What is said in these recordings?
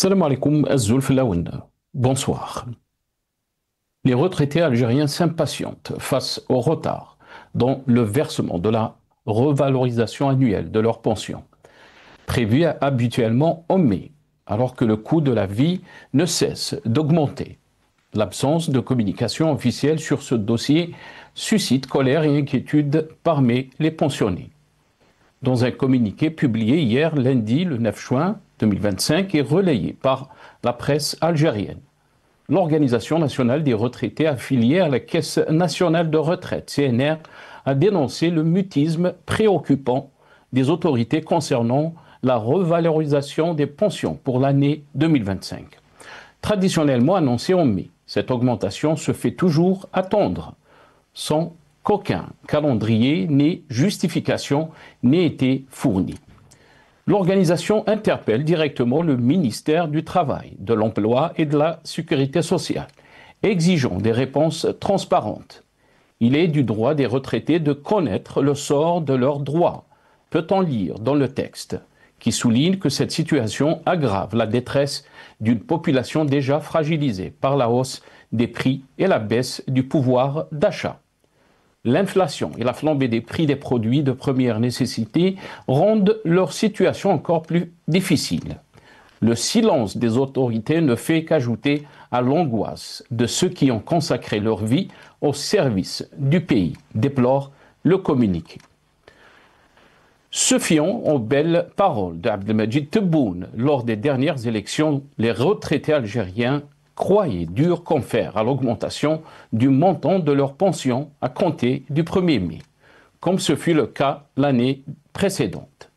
Salam alaikum, Azul Filaoun. Bonsoir. Les retraités algériens s'impatientent face au retard dans le versement de la revalorisation annuelle de leur pension, prévue habituellement en mai, alors que le coût de la vie ne cesse d'augmenter. L'absence de communication officielle sur ce dossier suscite colère et inquiétude parmi les pensionnés. Dans un communiqué publié hier lundi, le 9 juin 2025, et relayé par la presse algérienne, l'Organisation nationale des retraités affiliée à la Caisse nationale de retraite, CNR, a dénoncé le mutisme préoccupant des autorités concernant la revalorisation des pensions pour l'année 2025. Traditionnellement annoncée en mai, cette augmentation se fait toujours attendre, sans qu'aucun calendrier ni justification n'ait été fourni. L'organisation interpelle directement le ministère du Travail, de l'Emploi et de la Sécurité sociale, exigeant des réponses transparentes. Il est du droit des retraités de connaître le sort de leurs droits, peut-on lire dans le texte, qui souligne que cette situation aggrave la détresse d'une population déjà fragilisée par la hausse des prix et la baisse du pouvoir d'achat. L'inflation et la flambée des prix des produits de première nécessité rendent leur situation encore plus difficile. Le silence des autorités ne fait qu'ajouter à l'angoisse de ceux qui ont consacré leur vie au service du pays, déplore le communiqué. Se fiant aux belles paroles d'Abdelmajid Tebboune lors des dernières élections, les retraités algériens croyaient dur comme fer à l'augmentation du montant de leur pension à compter du 1er mai, comme ce fut le cas l'année précédente.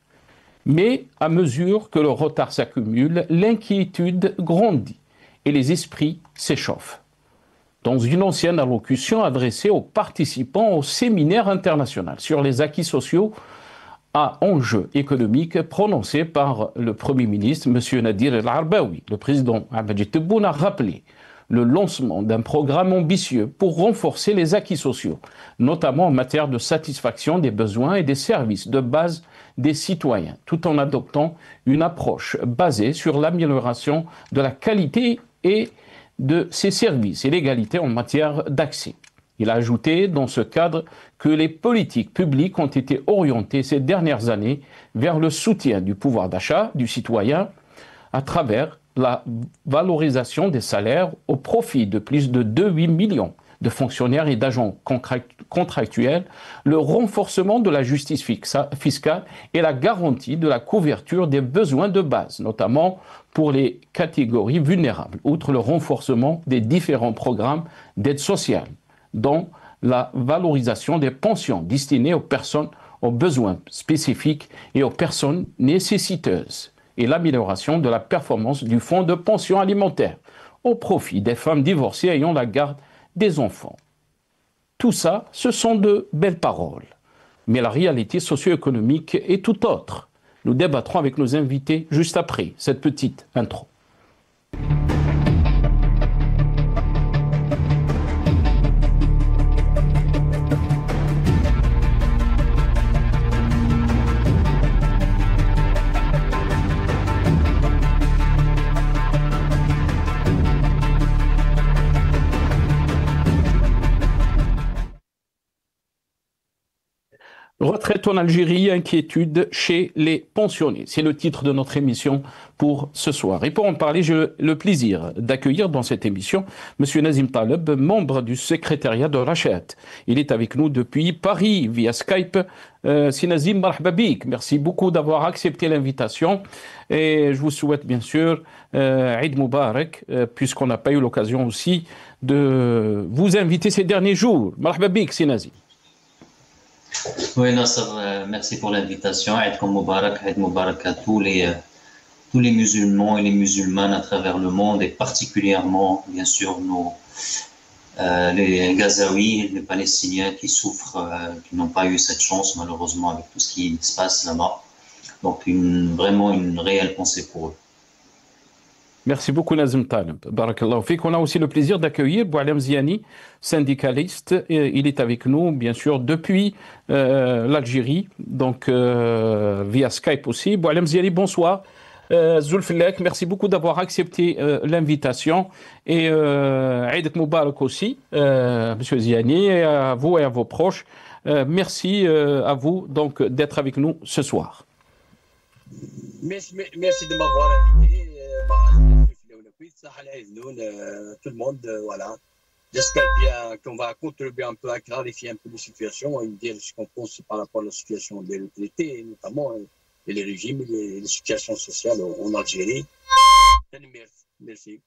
Mais à mesure que le retard s'accumule, l'inquiétude grandit et les esprits s'échauffent. Dans une ancienne allocution adressée aux participants au séminaire international sur les acquis sociaux à enjeux économiques prononcé par le Premier ministre, M. Nadir El-Arbaoui, le président Abdelmajid Tebboune a rappelé le lancement d'un programme ambitieux pour renforcer les acquis sociaux, notamment en matière de satisfaction des besoins et des services de base des citoyens, tout en adoptant une approche basée sur l'amélioration de la qualité et de ces services et l'égalité en matière d'accès. Il a ajouté dans ce cadre que les politiques publiques ont été orientées ces dernières années vers le soutien du pouvoir d'achat du citoyen à travers la valorisation des salaires au profit de plus de 2,8 millions de fonctionnaires et d'agents contractuels, le renforcement de la justice fiscale et la garantie de la couverture des besoins de base, notamment pour les catégories vulnérables, outre le renforcement des différents programmes d'aide sociale, dont la valorisation des pensions destinées aux personnes aux besoins spécifiques et aux personnes nécessiteuses, et l'amélioration de la performance du fonds de pension alimentaire au profit des femmes divorcées ayant la garde des enfants. Tout ça, ce sont de belles paroles, mais la réalité socio-économique est tout autre. Nous débattrons avec nos invités juste après cette petite intro. Retraite en Algérie, inquiétude chez les pensionnés. C'est le titre de notre émission pour ce soir. Et pour en parler, j'ai le plaisir d'accueillir dans cette émission M. Nazim Taleb, membre du secrétariat de Rachat. Il est avec nous depuis Paris via Skype. Si Nazim, marhaba bik. Merci beaucoup d'avoir accepté l'invitation. Et je vous souhaite bien sûr Eid Mubarak, puisqu'on n'a pas eu l'occasion aussi de vous inviter ces derniers jours. Marhaba bik, si Nazim. Oui, Nasser, merci pour l'invitation. Eid Mubarak à tous les musulmans et les musulmanes à travers le monde et particulièrement, bien sûr, les Gazaouis, les Palestiniens qui souffrent, qui n'ont pas eu cette chance malheureusement avec tout ce qui se passe là-bas. Donc, vraiment une réelle pensée pour eux. Merci beaucoup Nazim Taleb. Barakallahu fik. On a aussi le plaisir d'accueillir Boualem Ziani, syndicaliste. Il est avec nous, bien sûr, depuis l'Algérie, donc via Skype aussi. Boualem Ziani, bonsoir. Zulfilek, merci beaucoup d'avoir accepté l'invitation et Eid Moubarak aussi, Monsieur Ziani, et à vous et à vos proches. Merci à vous donc d'être avec nous ce soir. Merci de m'avoir invité. Tout le monde, voilà. J'espère bien qu'on va contribuer un peu à clarifier un peu la situation et dire ce qu'on pense par rapport à la situation des retraités, notamment et les régimes et les situations sociales en Algérie. Merci.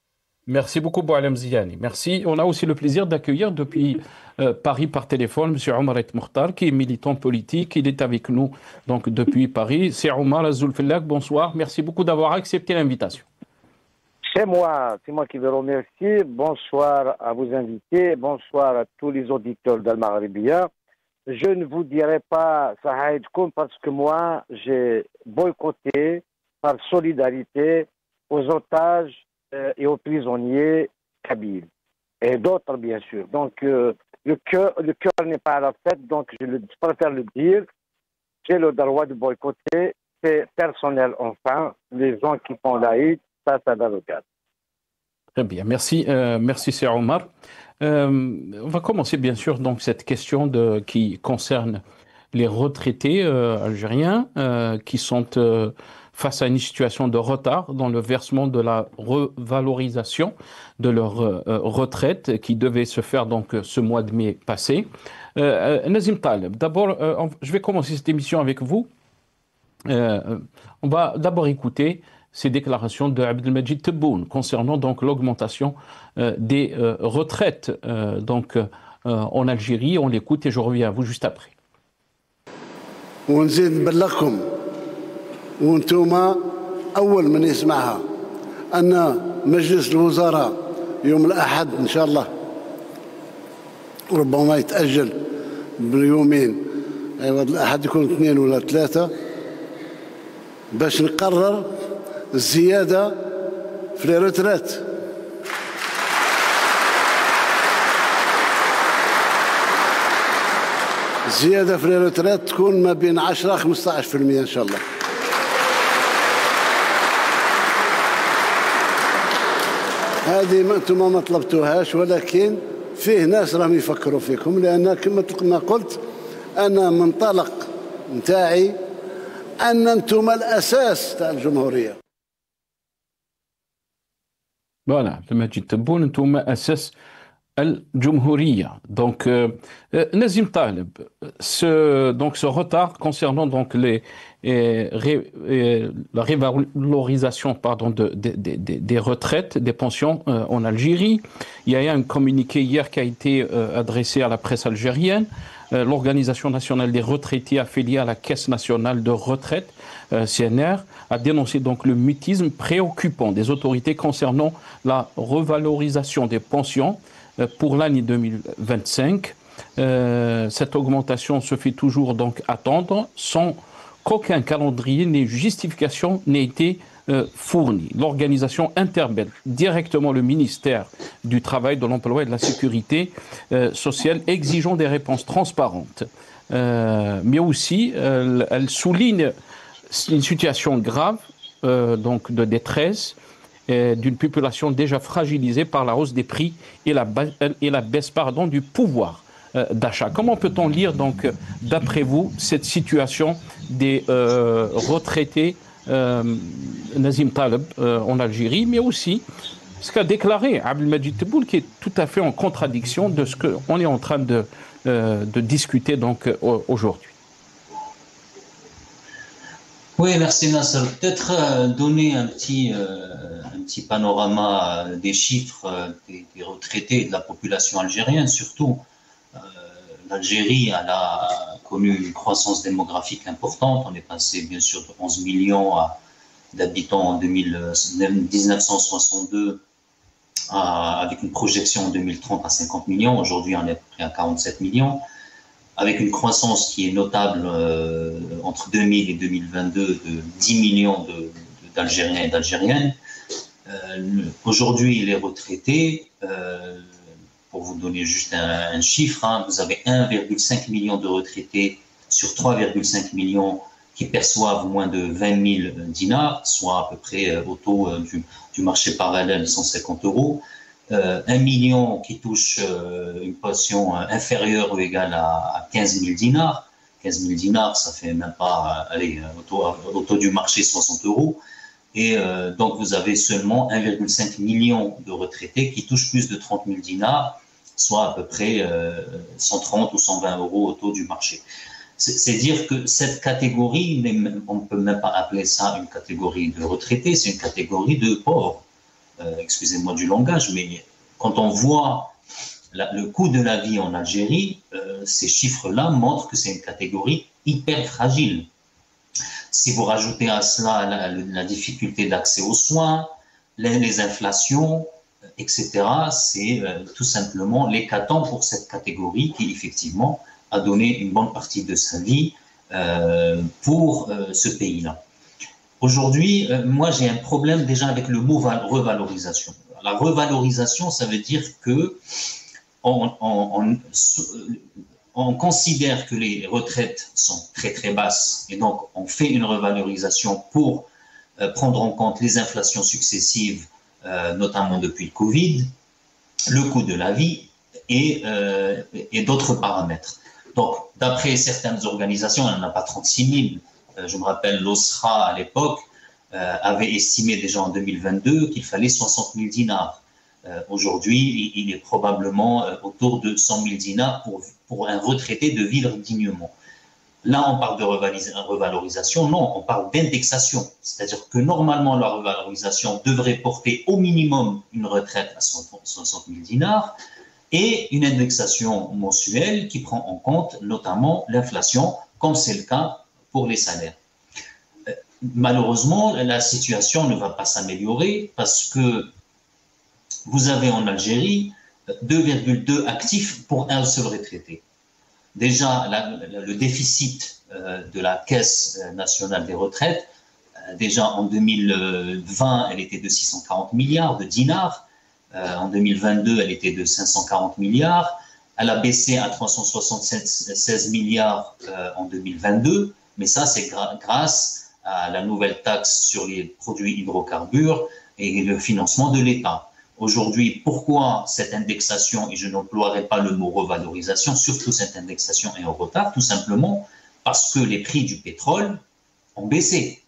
Merci beaucoup, Boualem Ziani. Merci. On a aussi le plaisir d'accueillir depuis Paris par téléphone M. Omar Et Mokhtar, qui est militant politique. Il est avec nous donc depuis Paris. C'est Omar Azoulfellak. Bonsoir. Merci beaucoup d'avoir accepté l'invitation. C'est moi qui vous remercie. Bonsoir à vos invités. Bonsoir à tous les auditeurs d'Al-Maghribia. Je ne vous dirai pas Sahaïd Koum parce que moi, j'ai boycotté par solidarité aux otages et aux prisonniers kabyles et d'autres bien sûr. Donc le cœur n'est pas à la fête, donc je préfère le dire. J'ai le droit de boycotter, c'est personnel enfin. Les gens qui font l'Aïd, ça dans le cadre. Très bien, merci, merci Sir Omar. On va commencer bien sûr donc cette question qui concerne les retraités algériens qui sont face à une situation de retard dans le versement de la revalorisation de leur retraite qui devait se faire donc ce mois de mai passé. Nazim Taleb, d'abord, je vais commencer cette émission avec vous. On va d'abord écouter ces déclarations de Abdelmajid Tebboune concernant donc l'augmentation des retraites en Algérie. On l'écoute et je reviens à vous juste après. ونزيد نبلغكم وانتم اول من يسمعها ان مجلس الوزراء يوم الاحد ان شاء الله ربما يتاجل بيومين ايوا الاحد يكون 2 ولا 3 باش نقرر الزياده في لي روتريت. الزياده في لي روتريت تكون ما بين 10 15% ان شاء الله. هذه ما انتم ما طلبتوهاش ولكن فيه ناس راهم يفكروا فيكم لان كما ما قلت انا منطلق نتاعي ان انتم الاساس تاع الجمهوريه. Voilà, Abdelmajid Tebboune, انتم اساس الجمهورية. Donc, Nazim Taleb, ce retard concernant donc la révalorisation des retraites, des pensions en Algérie, il y a un communiqué hier qui a été adressé à la presse algérienne. L'Organisation nationale des retraités affiliée à la Caisse nationale de retraite, CNR, a dénoncé donc le mutisme préoccupant des autorités concernant la revalorisation des pensions pour l'année 2025. Cette augmentation se fait toujours donc attendre sans qu'aucun calendrier ni justification n'ait été fourni. L'organisation interpelle directement le ministère du Travail, de l'Emploi et de la Sécurité sociale, exigeant des réponses transparentes. Mais aussi, elle souligne une situation grave donc de détresse d'une population déjà fragilisée par la hausse des prix et la baisse du pouvoir d'achat. Comment peut-on lire donc, d'après vous, cette situation des retraités Nazim Taleb en Algérie, mais aussi ce qu'a déclaré Abdelmajid Tebboune, qui est tout à fait en contradiction de ce qu'on est en train de discuter donc aujourd'hui. Oui, merci Nasser. Peut-être donner un petit panorama des chiffres des retraités et de la population algérienne. Surtout, l'Algérie a connu une croissance démographique importante. On est passé bien sûr de 11 millions d'habitants en 1962 avec une projection en 2030 à 50 millions. Aujourd'hui, on est à peu près à 47 millions. Avec une croissance qui est notable entre 2000 et 2022 de 10 millions d'Algériens et d'Algériennes. Aujourd'hui, les retraités, pour vous donner juste un chiffre, vous avez 1,5 million de retraités sur 3,5 millions qui perçoivent moins de 20 000 dinars, soit à peu près au taux du marché parallèle 150 €. 1 million qui touche une pension inférieure ou égale à 15 000 dinars. 15 000 dinars, ça fait même pas, allez, au taux du marché 60 €. Et donc, vous avez seulement 1,5 million de retraités qui touchent plus de 30 000 dinars, soit à peu près 130 ou 120 € au taux du marché. C'est dire que cette catégorie, on ne peut même pas appeler ça une catégorie de retraités, c'est une catégorie de pauvres. Excusez-moi du langage, mais quand on voit le coût de la vie en Algérie, ces chiffres-là montrent que c'est une catégorie hyper fragile. Si vous rajoutez à cela la difficulté d'accès aux soins, les inflations, etc., c'est tout simplement l'hécatombe pour cette catégorie qui, effectivement, a donné une bonne partie de sa vie pour ce pays-là. Aujourd'hui, moi, j'ai un problème déjà avec le mot revalorisation. La revalorisation, ça veut dire que on considère que les retraites sont très très basses et donc on fait une revalorisation pour prendre en compte les inflations successives, notamment depuis le Covid, le coût de la vie et d'autres paramètres. Donc, d'après certaines organisations, il n'y en a pas 36 000. Je me rappelle, l'OSRA à l'époque avait estimé déjà en 2022 qu'il fallait 60 000 dinars. Aujourd'hui, il est probablement autour de 100 000 dinars pour un retraité de vivre dignement. Là, on parle de revalorisation. Non, on parle d'indexation. C'est-à-dire que normalement, la revalorisation devrait porter au minimum une retraite à 60 000 dinars et une indexation mensuelle qui prend en compte notamment l'inflation, comme c'est le cas pour les salaires. Malheureusement, la situation ne va pas s'améliorer parce que vous avez en Algérie 2,2 actifs pour un seul retraité. Déjà, le déficit de la Caisse nationale des retraites, déjà en 2020, elle était de 640 milliards de dinars. En 2022, elle était de 540 milliards. Elle a baissé à 376 milliards en 2022. Mais ça, c'est grâce à la nouvelle taxe sur les produits hydrocarbures et le financement de l'État. Aujourd'hui, pourquoi cette indexation, et je n'emploierai pas le mot revalorisation, surtout cette indexation est en retard, tout simplement parce que les prix du pétrole ont baissé.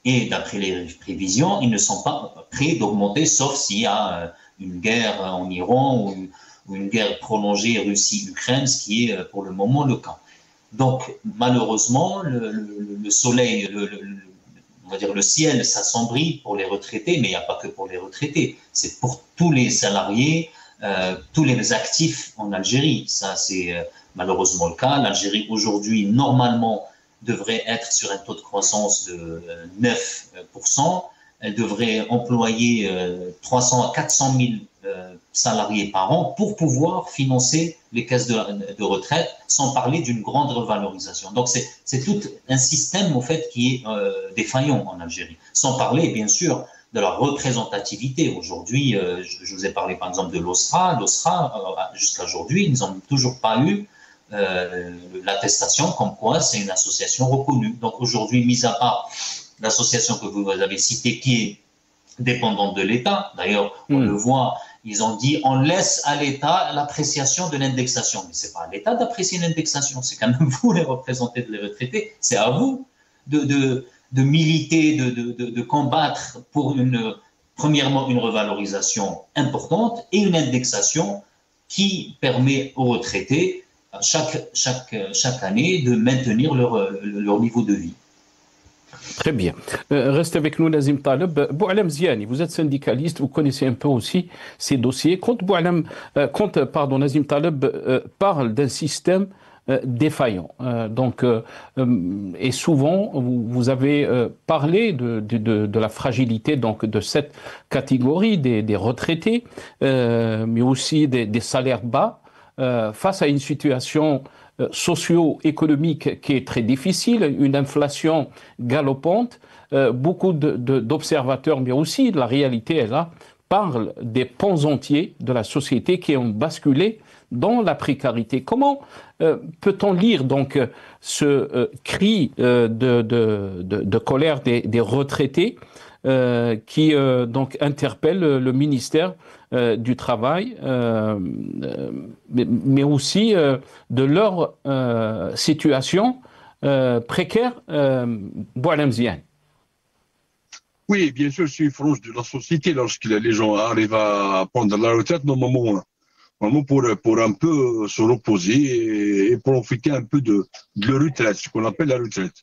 Et d'après les prévisions, ils ne sont pas prêts d'augmenter, sauf s'il y a une guerre en Iran ou une guerre prolongée Russie-Ukraine, ce qui est pour le moment le cas. Donc, malheureusement, le soleil, on va dire le ciel s'assombrit pour les retraités, mais il n'y a pas que pour les retraités. C'est pour tous les salariés, tous les actifs en Algérie. Ça, c'est malheureusement le cas. L'Algérie, aujourd'hui, normalement, devrait être sur un taux de croissance de 9%. Elle devrait employer 300 à 400 000 salariés par an pour pouvoir financer les caisses de retraite, sans parler d'une grande revalorisation. Donc, c'est tout un système, en fait, qui est défaillant en Algérie. Sans parler, bien sûr, de la représentativité. Aujourd'hui, je vous ai parlé, par exemple, de l'OSRA. L'OSRA, jusqu'à aujourd'hui, ils n'ont toujours pas eu l'attestation comme quoi c'est une association reconnue. Donc, aujourd'hui, mis à part l'association que vous avez citée, qui est dépendante de l'État, d'ailleurs, on le voit, ils ont dit on laisse à l'État l'appréciation de l'indexation. Mais ce n'est pas à l'État d'apprécier l'indexation, c'est quand même vous les représentants des retraités, c'est à vous de militer, de combattre pour premièrement une revalorisation importante et une indexation qui permet aux retraités chaque année de maintenir leur niveau de vie. Très bien. Reste avec nous, Nazim Taleb. Boualem Ziani, vous êtes syndicaliste, vous connaissez un peu aussi ces dossiers. Quand Nazim Taleb parle d'un système défaillant. Et souvent, vous avez parlé de la fragilité de cette catégorie des retraités, mais aussi des salaires bas, face à une situation socio-économique qui est très difficile, une inflation galopante. Beaucoup d'observateurs, mais aussi de la réalité est là, parlent des pans entiers de la société qui ont basculé dans la précarité. Comment peut-on lire donc ce cri de colère des retraités qui donc interpelle le ministère du Travail, mais aussi de leur situation précaire, Boualem. Oui, bien sûr, c'est une frange de la société lorsque les gens arrivent à prendre la retraite, normalement pour un peu se reposer et profiter un peu de leur retraite, ce qu'on appelle la retraite.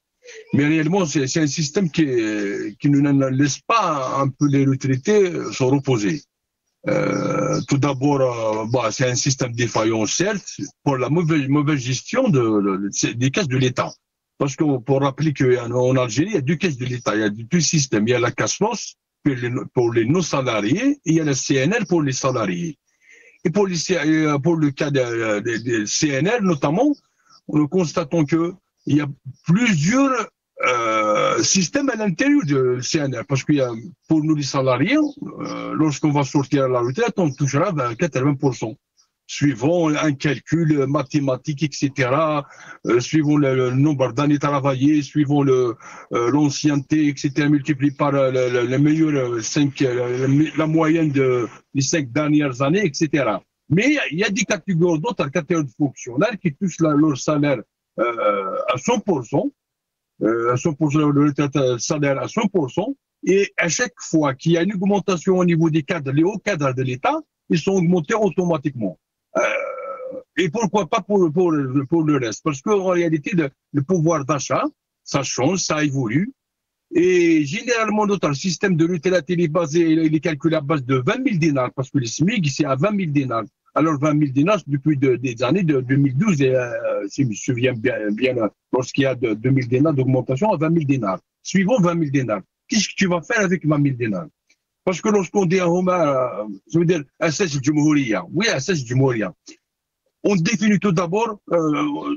Mais réellement, c'est un système qui ne laisse pas un peu les retraités se reposer. Tout d'abord, c'est un système défaillant, certes, pour la mauvaise gestion des caisses de l'État. Parce que pour rappeler qu'en Algérie, il y a deux caisses de l'État, il y a deux systèmes. Il y a la CASFOS pour les non-salariés et il y a la CNL pour les salariés. Et pour le cas des CNL notamment, nous constatons qu'il y a plusieurs systèmes à l'intérieur de CNL. Parce que pour nous les salariés, lorsqu'on va sortir à la retraite, on touchera 80%. Suivant un calcul mathématique, etc., suivant le nombre d'années travaillées, suivant l'ancienneté, etc., multiplié par la meilleure moyenne des 5 dernières années, etc. Mais il y a des catégories, d'autres catégories de fonctionnaires qui touchent leur salaire à 100%, le salaire à 100%, et à chaque fois qu'il y a une augmentation au niveau des cadres, les hauts cadres de l'État, ils sont augmentés automatiquement. Et pourquoi pas pour le reste? Parce qu'en réalité, le pouvoir d'achat, ça change, ça évolue. Et généralement, notre système de retraite, il est calculé à base de 20 000 dinars, parce que le SMIC, c'est à 20 000 dinars. Alors, 20 000 dinars, depuis des années de 2012, et si je me souviens bien lorsqu'il y a 2 000 dinars d'augmentation à 20 000 dinars. Suivant 20 000 dinars. Qu'est-ce que tu vas faire avec 20 000 dinars? Parce que lorsqu'on dit à Homer, ça veut dire Assas Jumhouria. Oui, Assas Jumhouria. On définit tout d'abord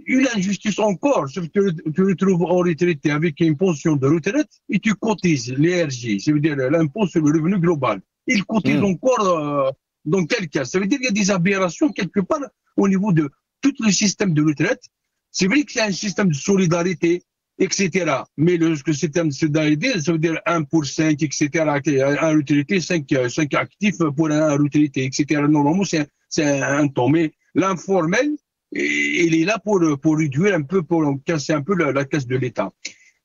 une injustice encore. Tu retrouves en retraité avec une pension de retraite et tu cotises l'ERG, ça veut dire l'impôt sur le revenu global. Il cotise encore dans quel cas? Ça veut dire qu'il y a des aberrations quelque part au niveau de tout le système de retraite. C'est vrai que c'est un système de solidarité, etc. Mais le système de solidarité, ça veut dire 1 pour 5, etc. Un retraité, 5 actifs pour un retraité, etc. Normalement, c'est un temps. Mais l'informel, il est là pour réduire un peu, pour casser un peu la caisse de l'État.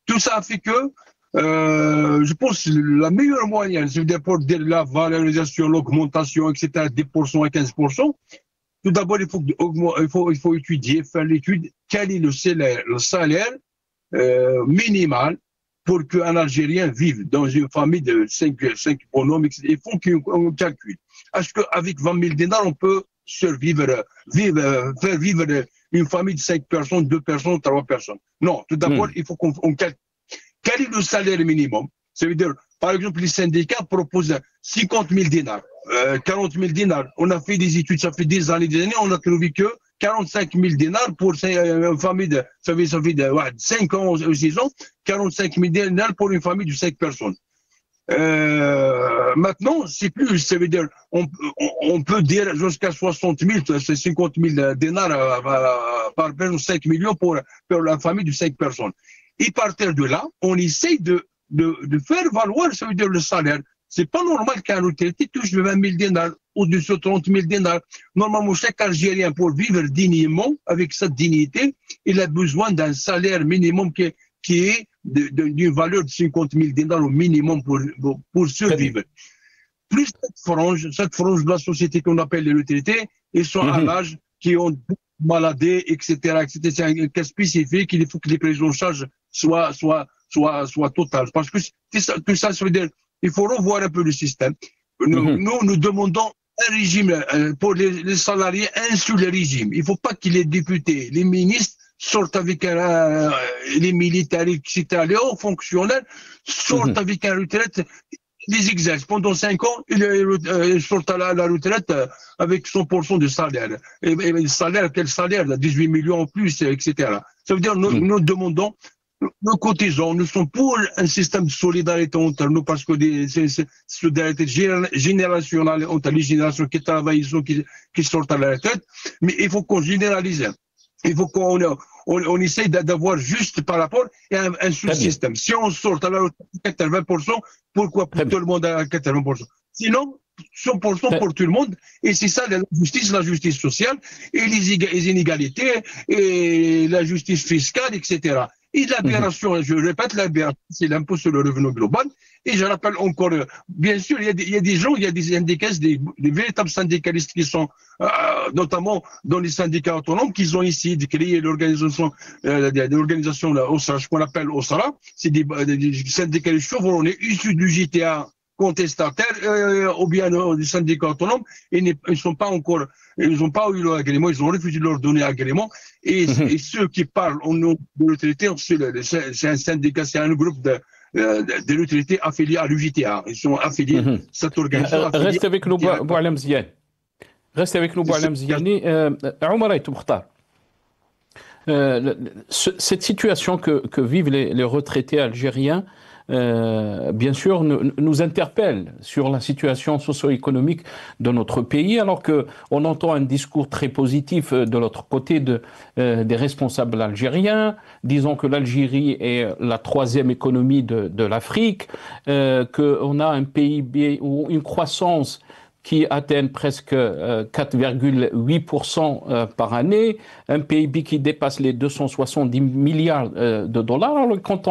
Tout ça fait que, je pense, la meilleure moyenne, c'est-à-dire pour dire la valorisation, l'augmentation, etc., 10% à 15%, tout d'abord, il faut étudier, faire l'étude, quel est le salaire minimal pour qu'un Algérien vive dans une famille de 5 bonhommes. Il faut qu'on calcule. Est-ce qu'avec 20 000 dinars, on peut faire vivre une famille de 5 personnes, 2 personnes, 3 personnes? Non, tout d'abord, il faut qu'on calcule. Quel est le salaire minimum? Ça veut dire, par exemple, les syndicats proposent 50 000 dinars, 40 000 dinars. On a fait des études, ça fait des années, on a trouvé que 45 000 dinars pour une famille de, ça fait 5 ans ou 6 ans, 45 000 dinars pour une famille de 5 personnes. Maintenant, c'est plus, ça veut dire, on peut dire jusqu'à 60 000, c'est 50 000 dinars par personne, 5 millions pour la famille de 5 personnes. Et partir de là, on essaye de faire valoir, ça veut dire le salaire. C'est pas normal qu'un retraité touche 20 000 dinars, au-dessus de 30 000 dinars. Normalement, chaque Algérien, pour vivre dignement, avec cette dignité, il a besoin d'un salaire minimum qui est d'une valeur de 50 000 dinars au minimum pour survivre. Plus cette frange de la société qu'on appelle les retraités, ils sont à l'âge qui ont maladie, etc. C'est un cas spécifique, il faut que les prises en charge soient totales. Parce que tout ça, ça veut dire il faut revoir un peu le système. Nous demandons un régime pour les salariés, un seul régime. Il ne faut pas que les députés, les ministres sortent avec les militaires, etc., les hauts fonctionnaires sortent avec un retraite, ils exercent pendant 5 ans, ils sortent à la retraite avec 100% de salaire. Et le salaire, quel salaire? 18 millions en plus, etc. Ça veut dire nous demandons nos cotisants, nous sommes pour un système de solidarité entre nous parce que c'est solidarité générationnelle entre les générations qui travaillent, qui sortent à la retraite, mais il faut qu'on généralise. Il faut qu'on essaye d'avoir juste par rapport à un sous-système. Si on sort à la retraite à 80%, pourquoi pour tout le monde à 80%? Sinon, 100% pour tout le monde, et c'est ça la justice sociale, et les inégalités, et la justice fiscale, etc. Et l'aberration, je répète, l'aberration, c'est l'impôt sur le revenu global. Et je rappelle encore, bien sûr, il y a des gens, il y a des syndicalistes, des véritables syndicalistes qui sont, notamment dans les syndicats autonomes, qui ont essayé de créer l'organisation, OSRA, ce qu'on appelle OSRA. C'est des syndicalistes chevronnés issus du JTA contestataires, ou bien des syndicats autonomes, et ils n'ont pas eu leur agrément, ils ont refusé de leur donner agrément, et ceux qui parlent au nom de retraités, c'est un syndicat, c'est un groupe de retraités affiliés à l'UJTA. Ils sont affiliés, cette organisation. Reste avec nous, Boualem Ziane. Reste avec nous, Boualem Ziane. Omar Aït Mokhtar. Cette situation que vivent les retraités algériens, bien sûr, nous interpelle sur la situation socio-économique de notre pays, alors qu'on entend un discours très positif de l'autre côté des responsables algériens, disons que l'Algérie est la troisième économie de l'Afrique, qu'on a un PIB ou une croissance qui atteignent presque 4,8% par année, un PIB qui dépasse les 270 milliards de dollars. Alors, quand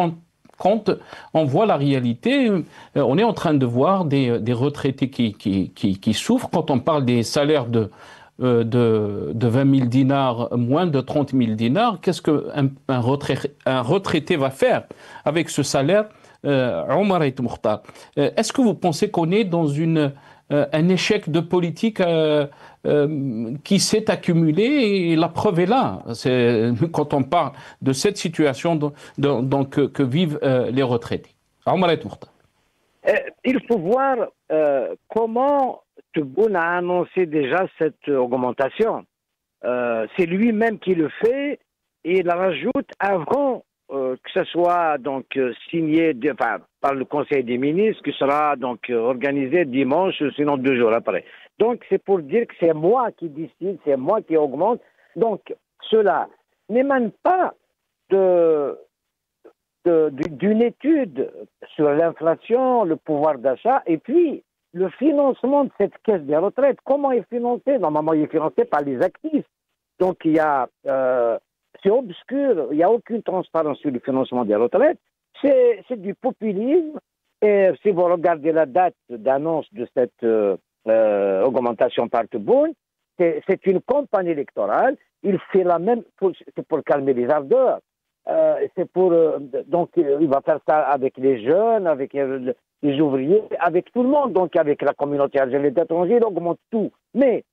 on voit la réalité, on est en train de voir des retraités qui souffrent. Quand on parle des salaires de 20 000 dinars, moins de 30 000 dinars, qu'est-ce qu'un retraité va faire avec ce salaire? Omar Aït Mokhtar, est-ce que vous pensez qu'on est dans un échec de politique qui s'est accumulé, et la preuve est là. Quand on parle de cette situation que vivent les retraités. Omar Aït Mokhtar. Il faut voir comment Tebboune a annoncé déjà cette augmentation. C'est lui-même qui le fait, et il la rajoute avant que ce soit donc signé par le Conseil des ministres, qui sera donc organisé dimanche, sinon 2 jours après. Donc c'est pour dire que c'est moi qui décide, c'est moi qui augmente. Donc cela n'émane pas d'une étude sur l'inflation, le pouvoir d'achat, et puis le financement de cette caisse des retraites. Comment est financé? Normalement, il est financé par les actifs. Donc il y a c'est obscur, il n'y a aucune transparence sur le financement des retraites, c'est du populisme, et si vous regardez la date d'annonce de cette augmentation par Tebboune, c'est une campagne électorale, il fait la même, c'est pour calmer les ardeurs, donc il va faire ça avec les jeunes, avec les ouvriers, avec tout le monde, donc avec la communauté algérienne d'étrangers, il augmente tout. Mais,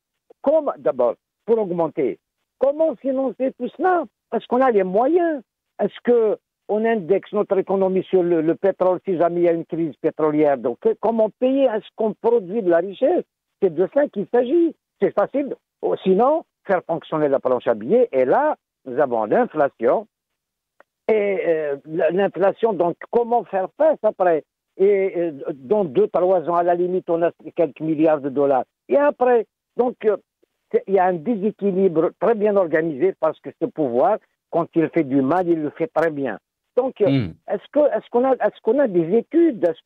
d'abord, pour augmenter, comment financer tout cela? Est-ce qu'on a les moyens? Est-ce qu'on indexe notre économie sur le pétrole si jamais il y a une crise pétrolière? Donc, comment payer? Est-ce qu'on produit de la richesse? C'est de ça qu'il s'agit. C'est facile. Sinon, faire fonctionner la planche à billets. Et là, nous avons l'inflation. Et l'inflation, donc, comment faire face après? Et dans 2-3 ans, à la limite, on a quelques milliards de dollars. Et après, donc, il y a un déséquilibre très bien organisé parce que ce pouvoir, quand il fait du mal, il le fait très bien. Donc, est-ce qu'on a des études? Est-ce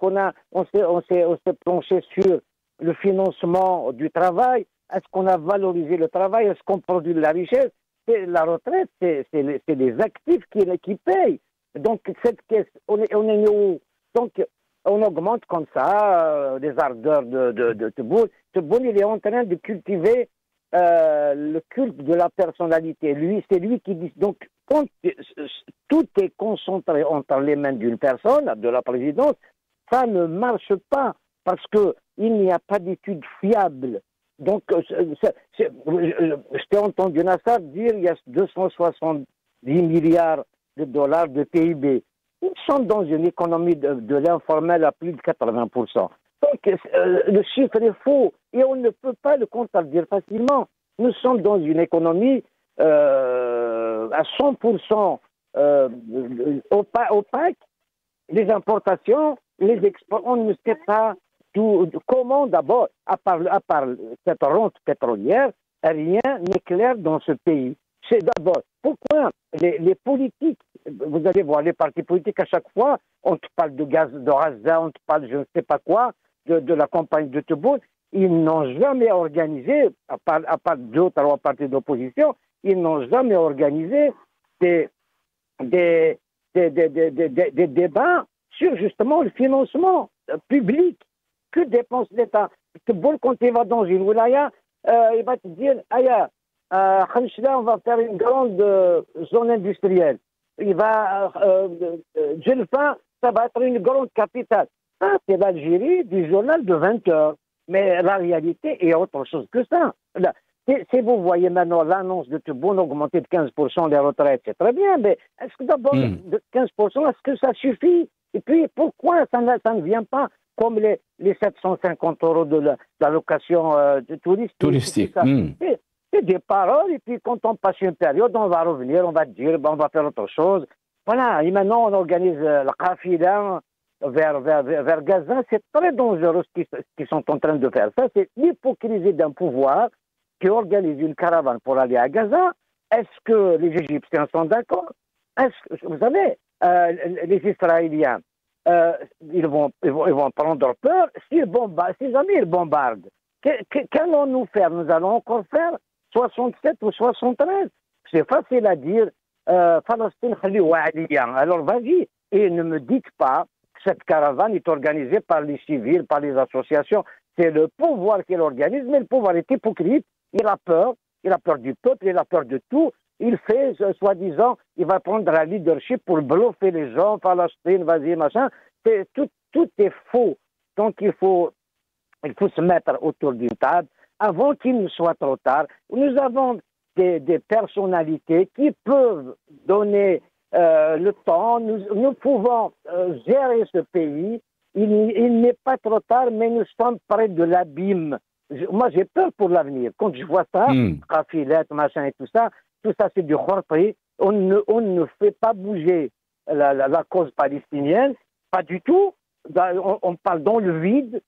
on s'est penché sur le financement du travail? Est-ce qu'on a valorisé le travail? Est-ce qu'on produit de la richesse? La retraite, c'est les actifs qui payent. Donc, cette caisse, on est où? Donc, on augmente comme ça les ardeurs de Tebboune. Tebboune, il est en train de cultiver le culte de la personnalité. C'est lui qui dit. Donc, quand tout est concentré entre les mains d'une personne, de la présidence, ça ne marche pas parce qu'il n'y a pas d'études fiables. Donc, je t'ai entendu Nassar dire qu'il y a 270 milliards de dollars de PIB. Nous sommes dans une économie de l'informel à plus de 80%. Donc, le chiffre est faux et on ne peut pas le contredire facilement. Nous sommes dans une économie à 100% opaque. Les importations, les exports, on ne sait pas comment d'abord, à part cette rente pétrolière, rien n'est clair dans ce pays. C'est d'abord, pourquoi les politiques, vous allez voir les partis politiques à chaque fois, on te parle de gaz de Gaza, on te parle je ne sais pas quoi, de la campagne de Tebboune, ils n'ont jamais organisé, à part 2 ou 3 partis d'opposition, ils n'ont jamais organisé des débats sur justement le financement public. Que dépense l'État? Tebboune, quand il va dans une wilaya, il va te dire, Aya, Khanchla, on va faire une grande zone industrielle. Il va, Djelfa, ça va être une grande capitale. Ça, c'est l'Algérie du journal de 20 heures. Mais la réalité est autre chose que ça. Là, si vous voyez maintenant l'annonce de Tebboune augmenter de 15% les retraites, c'est très bien, mais est-ce que d'abord, de 15%, est-ce que ça suffit? Et puis, pourquoi ça ne vient pas comme les 750 € de l'allocation touristique? C'est des paroles, et puis quand on passe une période, on va revenir, on va dire, on va faire autre chose. Voilà, et maintenant on organise la Qafila vers Gaza. C'est très dangereux ce qu'ils sont en train de faire. Ça, c'est l'hypocrisie d'un pouvoir qui organise une caravane pour aller à Gaza. Est-ce que les Égyptiens sont d'accord? Vous savez, les Israéliens, ils vont prendre peur si jamais ils bombardent. Qu'allons-nous faire? Nous allons encore faire 67 ou 73. C'est facile à dire. Palestine, alors vas-y. Et ne me dites pas que cette caravane est organisée par les civils, par les associations. C'est le pouvoir qui l'organise, mais le pouvoir est hypocrite. Il a peur du peuple, il a peur de tout. Il fait, soi-disant, il va prendre la leadership pour bluffer les gens, Palestine, vas-y, machin. Tout est faux. Donc il faut se mettre autour d'une table avant qu'il ne soit trop tard. Nous avons des personnalités qui peuvent donner le temps. Nous pouvons gérer ce pays. Il n'est pas trop tard, mais nous sommes près de l'abîme. Moi, j'ai peur pour l'avenir. Quand je vois ça, Qafilat, machin et tout ça c'est du khorti. On ne fait pas bouger la cause palestinienne, pas du tout. On parle dans le vide.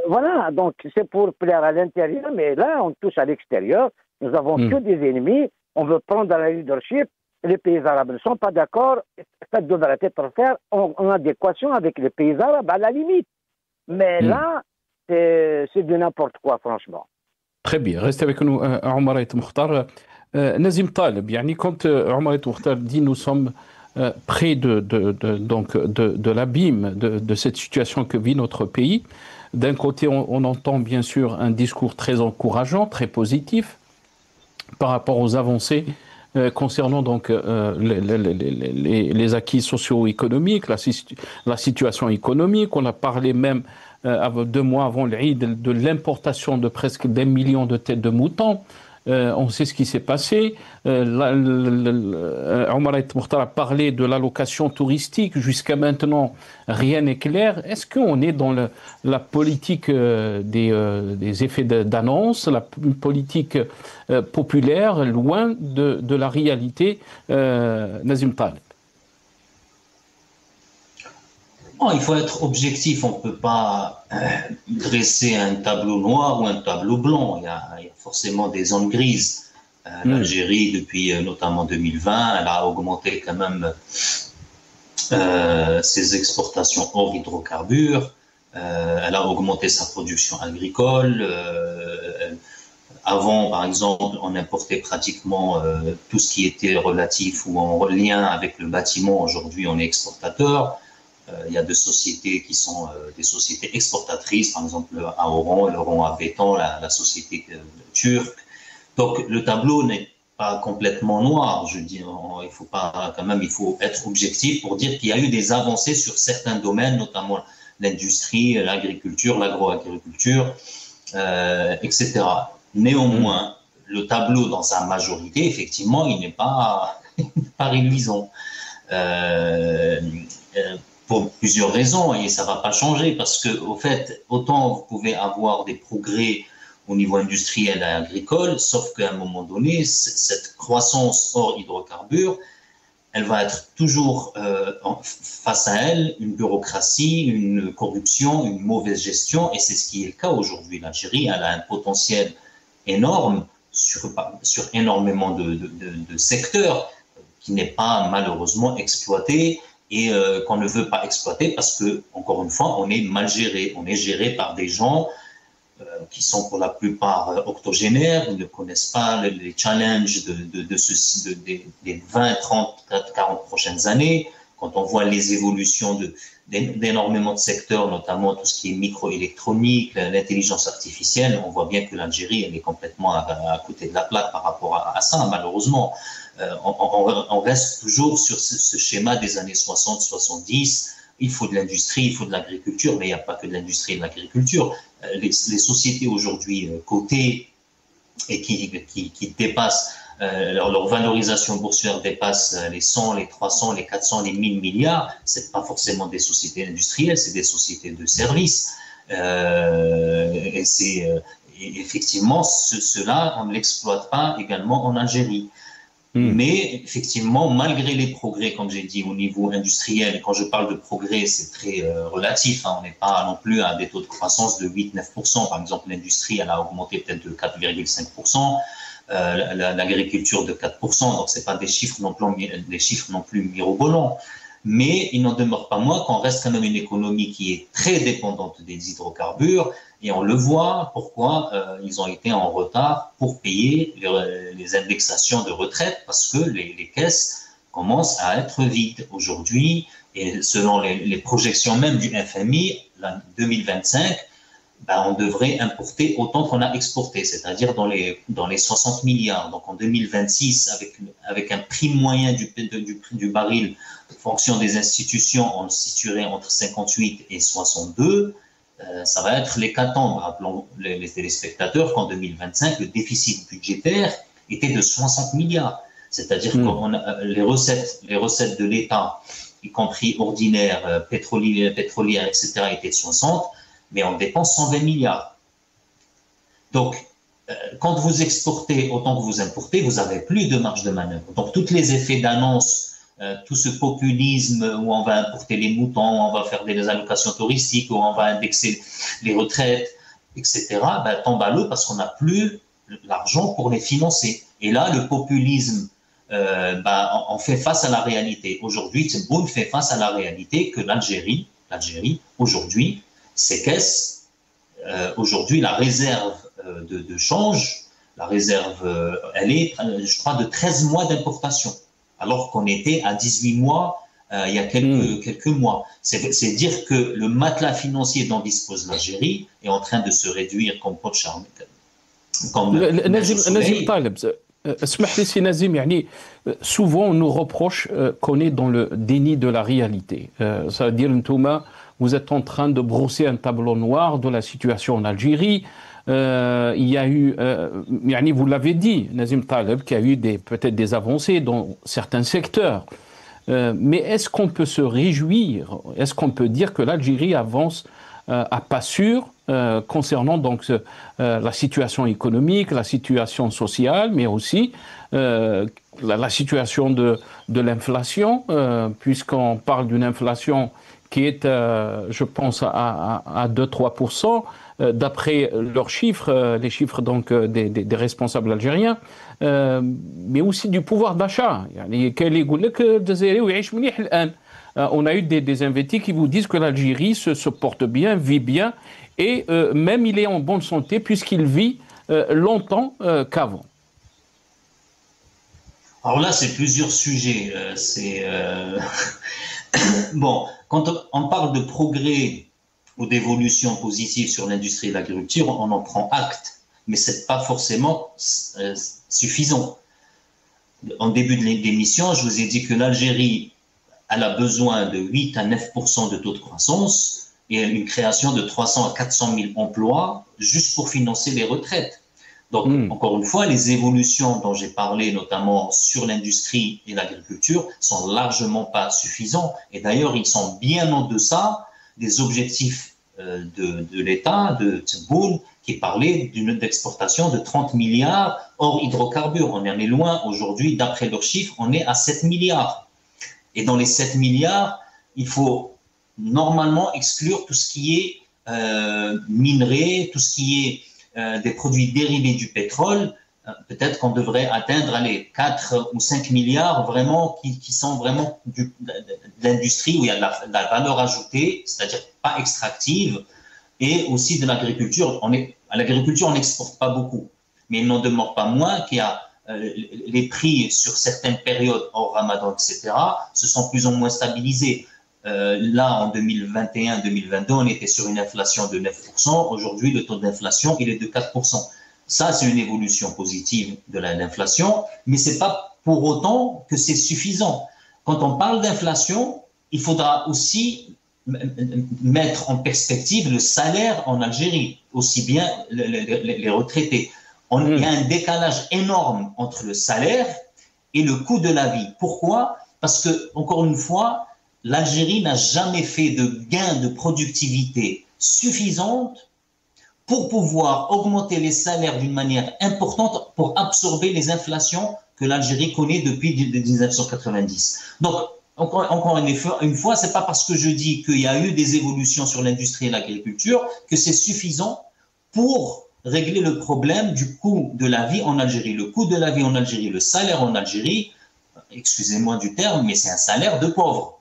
Voilà, donc c'est pour plaire à l'intérieur, mais là, on touche à l'extérieur. Nous avons que des ennemis. On veut prendre la leadership. Les pays arabes ne sont pas d'accord. Ça devrait être fait en adéquation avec les pays arabes, à la limite. Mais là, c'est de n'importe quoi, franchement. Très bien. Restez avec nous, Omar El Moukhtar. Nazim Taleb, quand Omar El Moukhtar dit nous sommes près de l'abîme de cette situation que vit notre pays, d'un côté, on entend bien sûr un discours très encourageant, très positif par rapport aux avancées concernant donc les acquis socio-économiques, la situation économique. On a parlé même 2 mois avant l'Eid de l'importation de presque d'1 million de têtes de moutons. On sait ce qui s'est passé. Omar El Moukhtar a parlé de l'allocation touristique. Jusqu'à maintenant, rien n'est clair. Est-ce qu'on est dans la politique des effets d'annonce, la politique populaire, loin de la réalité? Nazim Taleb. Bon, il faut être objectif, on ne peut pas dresser un tableau noir ou un tableau blanc. Il y a forcément des zones grises. L'Algérie, depuis notamment 2020, elle a augmenté quand même ses exportations hors hydrocarbures. Elle a augmenté sa production agricole. Avant, par exemple, on importait pratiquement tout ce qui était relatif ou en lien avec le bâtiment. Aujourd'hui, on est exportateur. Il y a des sociétés qui sont des sociétés exportatrices, par exemple à Oran, l'Oran à Béton, la société turque. Donc le tableau n'est pas complètement noir. Je dis, il faut pas quand même, il faut être objectif pour dire qu'il y a eu des avancées sur certains domaines, notamment l'industrie, l'agriculture, l'agroagriculture, etc. Néanmoins, le tableau dans sa majorité, effectivement, il n'est pas réluisant. Pour plusieurs raisons, et ça ne va pas changer, parce que, au fait, autant vous pouvez avoir des progrès au niveau industriel et agricole, sauf qu'à un moment donné, cette croissance hors hydrocarbures, elle va être toujours face à elle une bureaucratie, une corruption, une mauvaise gestion, et c'est ce qui est le cas aujourd'hui. L'Algérie, elle a un potentiel énorme sur énormément de secteurs qui n'est pas malheureusement exploité et qu'on ne veut pas exploiter parce que, encore une fois, on est mal géré. On est géré par des gens qui sont pour la plupart octogénaires, ils ne connaissent pas les challenges des 20, 30, 40 prochaines années. Quand on voit les évolutions d'énormément de secteurs, notamment tout ce qui est microélectronique, l'intelligence artificielle, on voit bien que l'Algérie, elle est complètement à côté de la plaque par rapport à ça, malheureusement. On reste toujours sur ce schéma des années 60-70. Il faut de l'industrie, il faut de l'agriculture, mais il n'y a pas que de l'industrie et de l'agriculture. Les sociétés aujourd'hui cotées et qui dépassent, leur valorisation boursière dépasse les 100, les 300, les 400, les 1000 milliards, ce n'est pas forcément des sociétés industrielles, c'est des sociétés de services. Et effectivement, cela, on ne l'exploite pas également en Algérie. Mais effectivement, malgré les progrès, comme j'ai dit, au niveau industriel, quand je parle de progrès, c'est très relatif. On n'est pas non plus à des taux de croissance de 8-9%. Par exemple, l'industrie, elle a augmenté peut-être de 4,5%, l'agriculture de 4%. Donc, ce n'est pas des chiffres non plus mirobolants. Mais il n'en demeure pas moins qu'on reste quand même une économie qui est très dépendante des hydrocarbures. Et on le voit pourquoi ils ont été en retard pour payer les indexations de retraite, parce que les caisses commencent à être vides aujourd'hui. Et selon les projections même du FMI, en 2025, on devrait importer autant qu'on a exporté, c'est-à-dire dans les 60 milliards. Donc en 2026, avec un prix moyen du baril, en fonction des institutions, on le situerait entre 58 et 62. Ça va être l'hécatombe. Rappelons les téléspectateurs qu'en 2025, le déficit budgétaire était de 60 milliards. C'est-à-dire que les recettes de l'État, y compris ordinaires, pétrolières, etc., étaient de 60, mais on dépense 120 milliards. Donc, quand vous exportez autant que vous importez, vous n'avez plus de marge de manœuvre. Donc, tous les effets d'annonce, tout ce populisme où on va importer les moutons, on va faire des allocations touristiques, où on va indexer les retraites, etc., tombe à l'eau parce qu'on n'a plus l'argent pour les financer. Et là, le populisme, on fait face à la réalité. Aujourd'hui, Tebboune fait face à la réalité que l'Algérie, aujourd'hui, ses caisses, aujourd'hui, la réserve de change, la réserve, elle est, je crois, de 13 mois d'importation. Alors qu'on était à 18 mois il y a quelques mois. C'est dire que le matelas financier dont dispose l'Algérie est en train de se réduire comme pot de charme. Nazim Taleb, اسمح لي سي نازم, يعني souvent on nous reproche qu'on est dans le déni de la réalité. Ça veut dire, Ntouma, vous êtes en train de brosser un tableau noir de la situation en Algérie. Il y a eu, vous l'avez dit, Nazim Taleb, qu'il y a eu peut-être des avancées dans certains secteurs. Mais est-ce qu'on peut se réjouir, est-ce qu'on peut dire que l'Algérie avance à pas sûr concernant donc la situation économique, la situation sociale, mais aussi la situation de l'inflation, puisqu'on parle d'une inflation qui est, je pense, à 2-3%, d'après leurs chiffres, les chiffres donc des responsables algériens, mais aussi du pouvoir d'achat. On a eu des invités qui vous disent que l'Algérie se porte bien, vit bien, et même il est en bonne santé puisqu'il vit longtemps qu'avant. Alors là, c'est plusieurs sujets. Bon, quand on parle de progrès ou d'évolution positive sur l'industrie de l'agriculture, on en prend acte, mais ce n'est pas forcément suffisant. En début de l'émission, je vous ai dit que l'Algérie elle a besoin de 8 à 9% de taux de croissance et une création de 300 à 400 000 emplois juste pour financer les retraites. Donc, encore une fois, les évolutions dont j'ai parlé, notamment sur l'industrie et l'agriculture, sont largement pas suffisants. Et d'ailleurs, ils sont bien en deçà des objectifs de l'État, de Tebboune, qui parlait d'une exportation de 30 milliards hors hydrocarbures. On en est loin aujourd'hui, d'après leurs chiffres, on est à 7 milliards. Et dans les 7 milliards, il faut normalement exclure tout ce qui est minerai, tout ce qui est des produits dérivés du pétrole. Peut-être qu'on devrait atteindre les 4 ou 5 milliards vraiment qui sont vraiment de l'industrie où il y a de la valeur ajoutée, c'est-à-dire pas extractive, et aussi de l'agriculture. À l'agriculture, on n'exporte pas beaucoup, mais il n'en demeure pas moins qu'il y a les prix sur certaines périodes hors Ramadan, etc., se sont plus ou moins stabilisés. Là, en 2021-2022, on était sur une inflation de 9%. Aujourd'hui, le taux d'inflation, il est de 4%. Ça, c'est une évolution positive de l'inflation, mais ce n'est pas pour autant que c'est suffisant. Quand on parle d'inflation, il faudra aussi mettre en perspective le salaire en Algérie, aussi bien les retraités. Il y a un décalage énorme entre le salaire et le coût de la vie. Pourquoi? Parce que, encore une fois, l'Algérie n'a jamais fait de gain de productivité suffisante pour pouvoir augmenter les salaires d'une manière importante pour absorber les inflations que l'Algérie connaît depuis 1990. Donc, encore une fois, c'est pas parce que je dis qu'il y a eu des évolutions sur l'industrie et l'agriculture que c'est suffisant pour régler le problème du coût de la vie en Algérie. Le coût de la vie en Algérie, le salaire en Algérie, excusez-moi du terme, mais c'est un salaire de pauvre.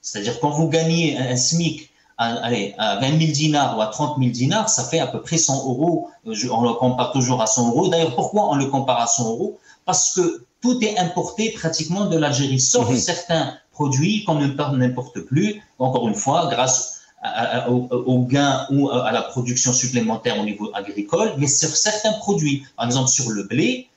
C'est-à-dire quand vous gagnez un SMIC à 20 000 dinars ou à 30 000 dinars, ça fait à peu près 100 euros. On le compare toujours à 100 euros. D'ailleurs, pourquoi on le compare à 100 euros? Parce que tout est importé pratiquement de l'Algérie, sauf certains produits qu'on n'importe plus, encore une fois, grâce au gain ou à la production supplémentaire au niveau agricole, mais sur certains produits, par exemple sur le blé,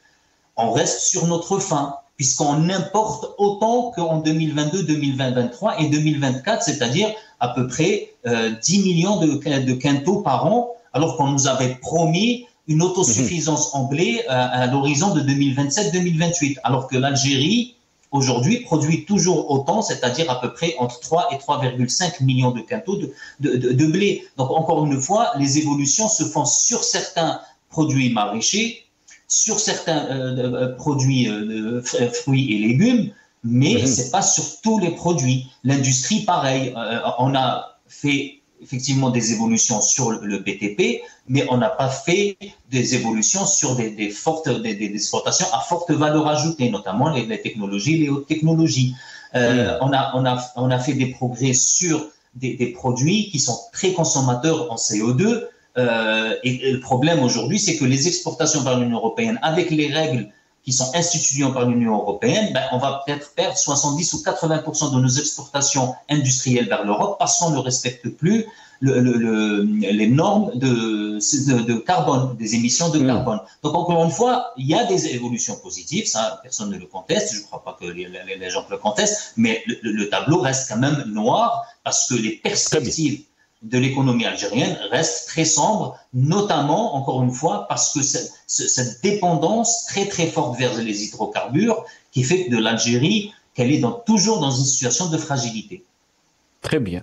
on reste sur notre faim, puisqu'on importe autant qu'en 2022, 2023 et 2024, c'est-à-dire à peu près 10 millions de quintaux par an, alors qu'on nous avait promis une autosuffisance en blé à l'horizon de 2027-2028, alors que l'Algérie, aujourd'hui, produit toujours autant, c'est-à-dire à peu près entre 3 et 3,5 millions de quintaux de blé. Donc, encore une fois, les évolutions se font sur certains produits maraîchers, sur certains produits fruits et légumes, mais ce n'est pas sur tous les produits. L'industrie, pareil, on a fait effectivement des évolutions sur le BTP, mais on n'a pas fait des évolutions sur des exportations à forte valeur ajoutée, notamment les technologies, les hautes technologies. On a fait des progrès sur des produits qui sont très consommateurs en CO2. Et le problème aujourd'hui, c'est que les exportations vers l'Union européenne, avec les règles qui sont instituées par l'Union européenne, on va peut-être perdre 70 ou 80% de nos exportations industrielles vers l'Europe parce qu'on ne respecte plus les normes de carbone, des émissions de carbone. Donc, encore une fois, il y a des évolutions positives, ça, personne ne le conteste, je ne crois pas que les gens le contestent, mais le tableau reste quand même noir parce que les perspectives de l'économie algérienne restent très sombres, notamment, encore une fois, parce que cette dépendance très très forte vers les hydrocarbures qui fait que de l'Algérie, qu'elle est toujours dans une situation de fragilité. Très bien.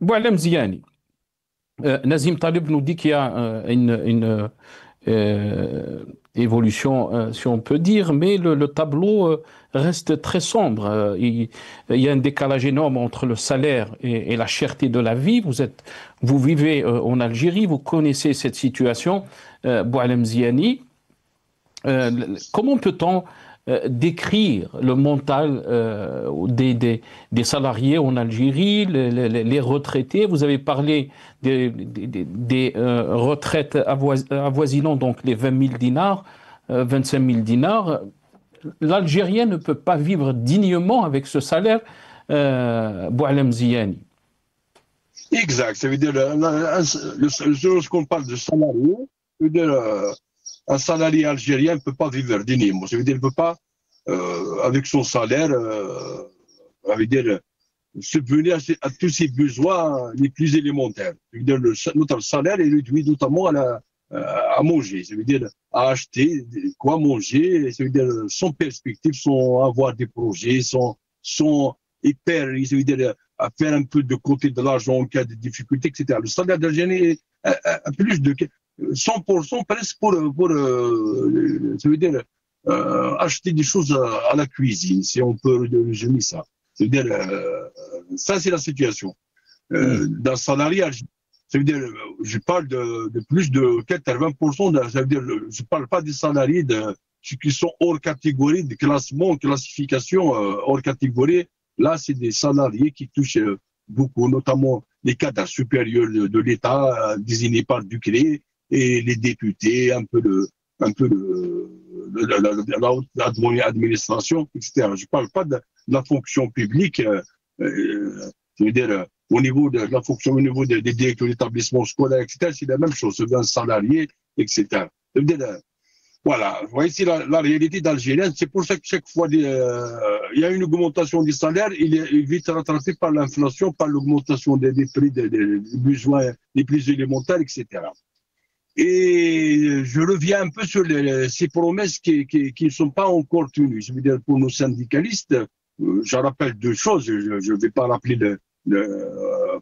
Boualem Ziani, Nazim Taleb nous dit qu'il y a une évolution, si on peut dire, mais le tableau reste très sombre. Il y a un décalage énorme entre le salaire et la cherté de la vie. Vous vivez en Algérie, vous connaissez cette situation, Boualem Ziani. Comment peut-on décrire le mental des salariés en Algérie, les retraités? Vous avez parlé des retraites avoisinant donc les 20 000 dinars, 25 000 dinars. L'Algérien ne peut pas vivre dignement avec ce salaire, Boualem Ziani. Exact. Ça veut dire, lorsqu'on parle de salarié, ça veut dire, un salarié algérien ne peut pas vivre dignement. Ça veut dire qu'il ne peut pas, avec son salaire, ça veut dire, subvenir à tous ses besoins les plus élémentaires. Ça veut dire, notre salaire est réduit notamment à manger, ça veut dire à acheter quoi manger, ça veut dire sans perspective, sans avoir des projets, sans hyper, ça veut dire à faire un peu de côté de l'argent en cas de difficulté, etc. Le salaire d'Algérie est à plus de 100% presque ça veut dire acheter des choses à la cuisine, si on peut résumer ça. C'est-à-dire, ça c'est la situation. D'un salariat, ça veut dire, je parle de plus de 80%, ça veut dire, je parle pas des salariés ceux qui sont hors catégorie de classement, classification hors catégorie. Là, c'est des salariés qui touchent beaucoup, notamment les cadres supérieurs de l'État désignés par Ducré et les députés, un peu l'administration, etc. Je ne parle pas de la fonction publique, je veux dire, au niveau de la fonction, au niveau des directeurs d'établissements scolaires, etc. C'est la même chose, c'est un salarié, etc. Je veux dire, voilà, vous voyez, c'est la réalité d'Algérienne. C'est pour ça que chaque fois il y a une augmentation des salaires, il est vite rattrapé par l'inflation, par l'augmentation des prix des besoins les plus élémentaires, etc. Et je reviens un peu sur ces promesses qui ne sont pas encore tenues. Je veux dire, pour nos syndicalistes, je rappelle deux choses. Je ne vais pas rappeler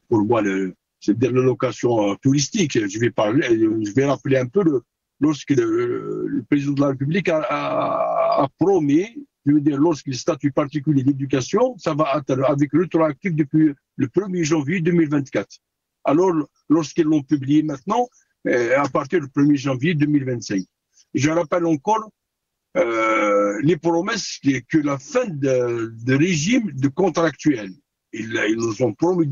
pour moi, c'est-à-dire l'allocation touristique. Je vais rappeler un peu lorsque le président de la République a promis, je veux dire, lorsque le statut particulier d'éducation, ça va être avec rétroactif depuis le 1er janvier 2024. Alors, lorsqu'ils l'ont publié maintenant, à partir du 1er janvier 2025. Je rappelle encore les promesses que la fin de régime de contractuel. Ils nous ont promis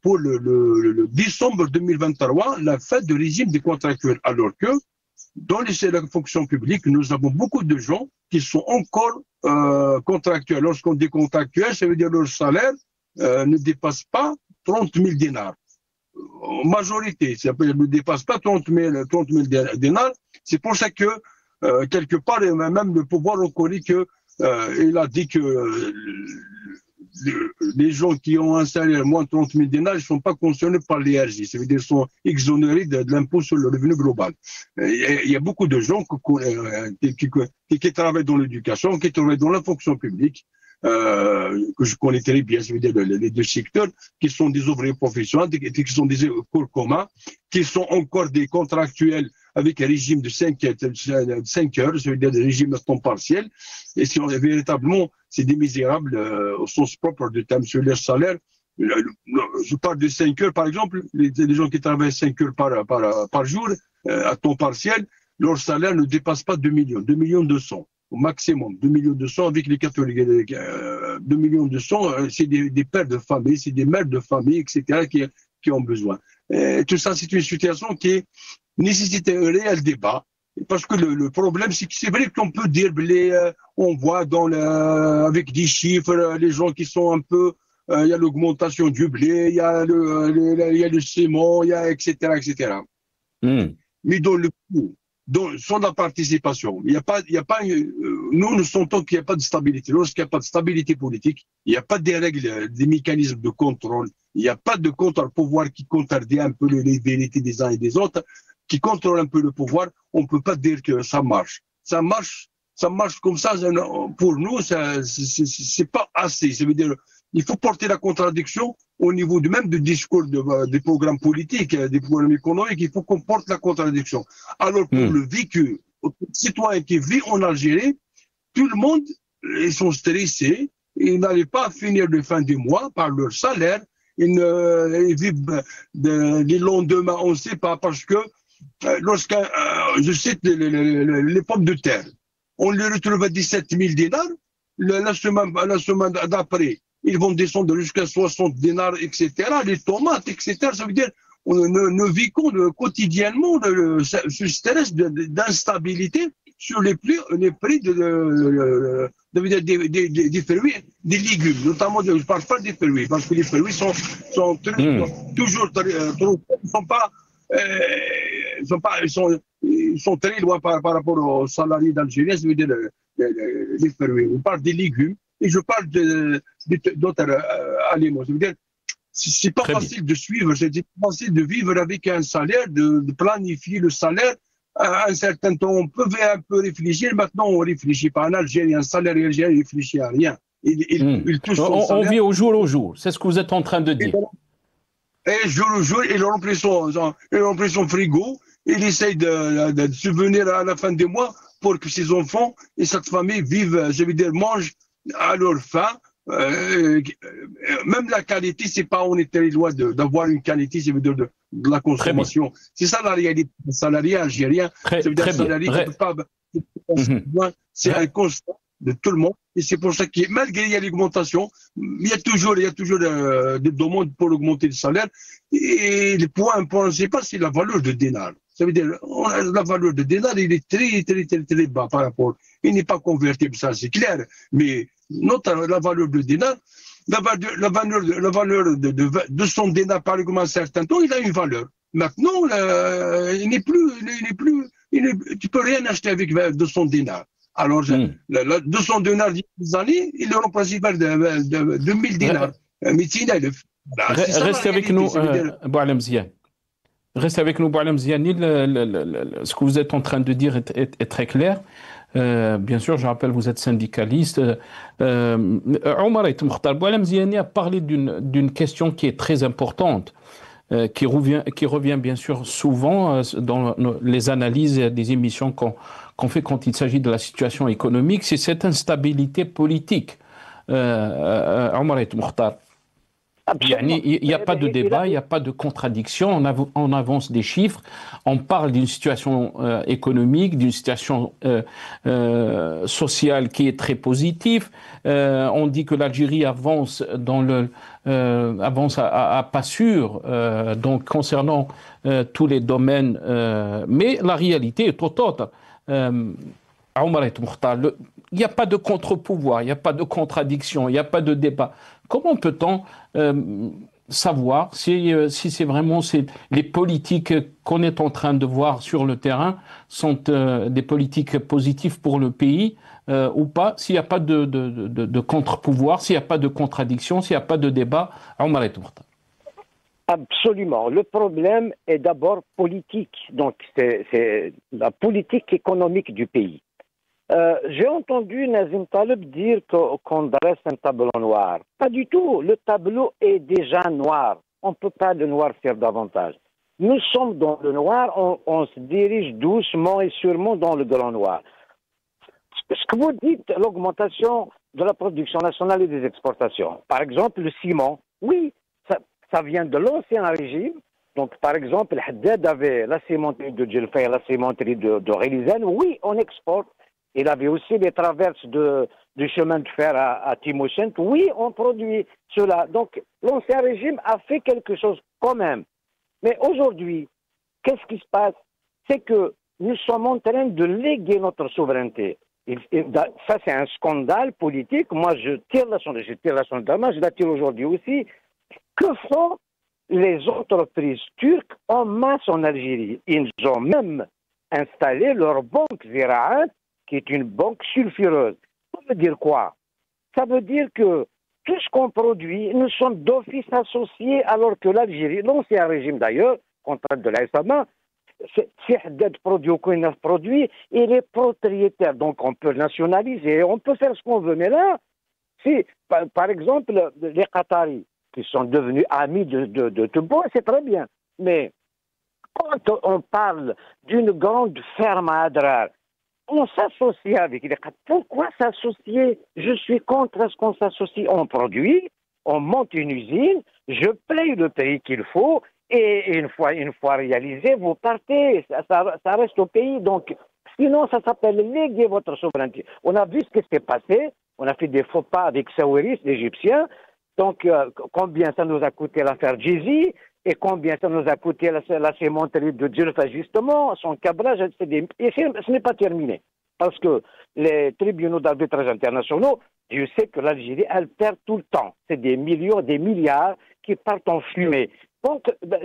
pour le décembre 2023 la fin de régime de contractuel. Alors que dans les fonctions publiques, nous avons beaucoup de gens qui sont encore contractuels. Lorsqu'on dit contractuel, ça veut dire que leur salaire ne dépasse pas 30 000 dinars. En majorité, ça ne dépasse pas 30 000 dinars. C'est pour ça que, quelque part, même le pouvoir reconnaît il a dit que les gens qui ont un salaire moins de 30 000 dinars ne sont pas concernés par l'ERJ. Ça veut dire qu'ils sont exonérés de l'impôt sur le revenu global. Il y a beaucoup de gens qui travaillent dans l'éducation, qui travaillent dans la fonction publique, que je connais très bien, ça veut dire les deux secteurs, qui sont des ouvriers professionnels, qui sont des cours communs, qui sont encore des contractuels avec un régime de 5 heures, ça veut dire des régimes à temps partiel, et si on est véritablement, c'est des misérables au sens propre du terme sur leur salaire. Je parle de 5 heures, par exemple, les gens qui travaillent 5 heures par jour, à temps partiel, leur salaire ne dépasse pas 2 millions, 2 millions 200. Au maximum, 2 millions 200 avec les catholiques. 2 millions 200, c'est des pères de famille, c'est des mères de famille, etc., qui ont besoin. Tout ça, c'est une situation qui nécessite un réel débat. Parce que le problème, c'est que c'est vrai qu'on peut dire, on voit avec des chiffres, les gens qui sont un peu, il y a l'augmentation du blé, il y a le ciment, il y a etc., etc. Mais dans le coup, sans la participation, il y a pas, nous sentons qu'il n'y a pas de stabilité. Lorsqu'il n'y a pas de stabilité politique, il n'y a pas des règles, des mécanismes de contrôle, il n'y a pas de contre-pouvoir qui contredit un peu les vérités des uns et des autres, qui contrôle un peu le pouvoir, on ne peut pas dire que ça marche. Ça marche comme ça, pour nous, c'est pas assez. Ça veut dire, il faut porter la contradiction au niveau même du discours des programmes politiques, des programmes économiques, il faut qu'on porte la contradiction. Alors pour le vécu, le citoyen qui vit en Algérie, tout le monde, ils sont stressés, ils n'arrivent pas à finir le fin du mois par leur salaire, ils vivent les lendemains, on ne sait pas, parce que je cite les pommes de terre, on les retrouve à 17 000 dinars, la semaine d'après, ils vont descendre jusqu'à 60 dinars, etc. Les tomates, etc. Ça veut dire nous vivons quotidiennement ce stress d'instabilité sur les prix des fruits, des légumes, notamment, je ne parle pas des fruits, parce que les fruits sont toujours trop, ils sont très loin par rapport aux salariés d'Algérie, ça veut dire les fruits. On parle des légumes et je parle d'autres aliments. Ça veut dire, c'est pas facile de suivre, c'est pas facile de vivre avec un salaire, de planifier le salaire. À un certain temps, on pouvait un peu réfléchir. Maintenant, on ne réfléchit pas. En Algérie, un salaire algérien ne réfléchit à rien. On vit au jour. C'est ce que vous êtes en train de dire. Et jour au jour, il remplit son frigo. Il essaye de subvenir à la fin du mois pour que ses enfants et cette famille vivent, je veux dire, mangent à leur faim. Même la qualité, c'est pas on est très loin d'avoir une qualité, je veux dire, de la consommation. C'est ça la réalité. Le salarié algérien, ça veut dire un salarié qui ne peut pas. C'est un constat de tout le monde. Et c'est pour ça que malgré l'augmentation, il y a toujours des demandes pour augmenter le salaire. Et le point principal, c'est la valeur de dinar. Ça veut dire, la valeur de dinar, il est très bas par rapport. Il n'est pas convertible, ça c'est clair. Mais notamment la valeur de dinar, la valeur de son dinar, par exemple, un certain temps, il a une valeur. Maintenant, tu peux rien acheter avec 200 dinars. Alors, 200 dinars des années, il est remplacé par 2000 dinars. Reste avec nous, Boualem Ziani. Reste avec nous, Boualem Ziani. Ce que vous êtes en train de dire est très clair. Bien sûr, je rappelle, vous êtes syndicaliste. Omar et Mokhtar, Boualem Ziani a parlé d'une question qui est très importante. Qui revient bien sûr souvent dans les analyses des émissions qu'on fait quand il s'agit de la situation économique, c'est cette instabilité politique. Omar et Mokhtar. Il n'y a pas de débat, il n'y a pas de contradiction, on avance des chiffres, on parle d'une situation économique, d'une situation sociale qui est très positive, on dit que l'Algérie avance avance à pas sûr, donc concernant tous les domaines, mais la réalité est tout autre. Omar et Mokhtar, il n'y a pas de contre-pouvoir, il n'y a pas de contradiction, il n'y a pas de débat. Comment peut-on savoir si c'est vraiment les politiques qu'on est en train de voir sur le terrain sont des politiques positives pour le pays ou pas, s'il n'y a pas de contre-pouvoir, s'il n'y a pas de contradiction, s'il n'y a pas de débat? Omar et Mokhtar. Absolument. Le problème est d'abord politique. Donc, c'est la politique économique du pays. J'ai entendu Nazim Taleb dire qu'on dresse un tableau noir. Pas du tout. Le tableau est déjà noir. On ne peut pas le noircir davantage. Nous sommes dans le noir, on se dirige doucement et sûrement dans le grand noir. Ce que vous dites, l'augmentation de la production nationale et des exportations. Par exemple, le ciment. Oui, ça vient de l'ancien régime. Donc, par exemple, le Haddad avait la cimenterie de Djelfa et la cimenterie de Ghilizane. Oui, on exporte. Il avait aussi les traverses du chemin de fer à Timochenko. Oui, on produit cela. Donc, l'ancien régime a fait quelque chose quand même. Mais aujourd'hui, qu'est-ce qui se passe? C'est que nous sommes en train de léguer notre souveraineté. Ça, c'est un scandale politique. Moi, je tire la sonnette d'alarme, je la tire aujourd'hui aussi. Que font les entreprises turques en masse en Algérie? Ils ont même installé leur banque Ziraat, qui est une banque sulfureuse. Ça veut dire quoi? Ça veut dire que tout ce qu'on produit, nous sommes d'office associés, alors que l'Algérie, l'ancien régime d'ailleurs, contrat de l'Aïsama, si Haddad produit ou Kouinaf produit, il est propriétaire. Donc on peut nationaliser, on peut faire ce qu'on veut. Mais là, si, par exemple, les Qataris, qui sont devenus amis de Tebboune, c'est très bien. Mais quand on parle d'une grande ferme à Adrar, on s'associe avec les Qataris. Pourquoi s'associer? Je suis contre ce qu'on s'associe. On produit, on monte une usine, je paye le prix qu'il faut, et une fois réalisé, vous partez. Ça reste au pays. Donc, sinon, ça s'appelle léguer votre souveraineté. On a vu ce qui s'est passé. On a fait des faux pas avec Sawiris, l'Égyptien. Donc, combien ça nous a coûté l'affaire Djizi et combien ça nous a coûté la cimenterie de Djelfa, justement, son câblage, et ce n'est pas terminé. Parce que les tribunaux d'arbitrage internationaux, je sais que l'Algérie, elle perd tout le temps. C'est des millions, des milliards qui partent en fumée. Donc,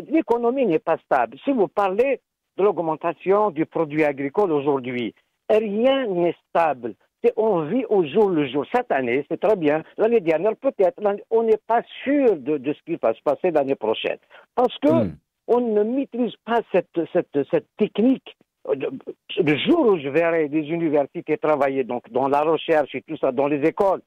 l'économie n'est pas stable. Si vous parlez de l'augmentation du produit agricole aujourd'hui, rien n'est stable. On vit au jour le jour. Cette année, c'est très bien. L'année dernière, peut-être. On n'est pas sûr de ce qui va se passer l'année prochaine. Parce que on ne maîtrise pas cette technique. Le jour où je verrai des universités travailler donc, dans la recherche et tout ça, dans les écoles